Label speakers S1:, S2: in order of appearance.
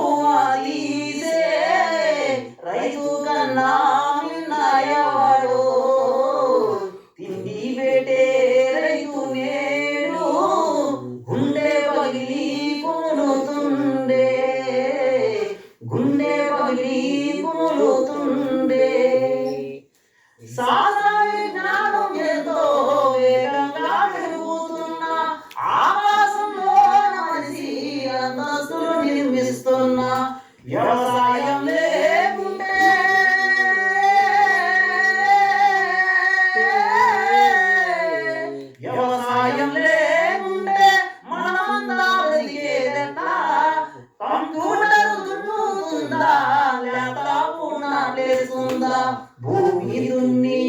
S1: భూమాదీసే రైతు కన్నా మిన్నయవాడు తిండి పెట్టే రైతు నేడు గుండె పగిలి కూలుతుండే గుండె పగిలి కూలుతుండే జ్ఞానం ఎంతో వేగంగా పెరుగుతున్న ఆకాశంలో మనిషి అంతస్తులు నిర్మిస్తున్న వ్యవసాయం లేకుంటే మనమంతా బతికేదెట్లా కంప్యూటర్ దున్నుతుందా లేక పూర్ణ లేస్తుందా భూమి దున్ని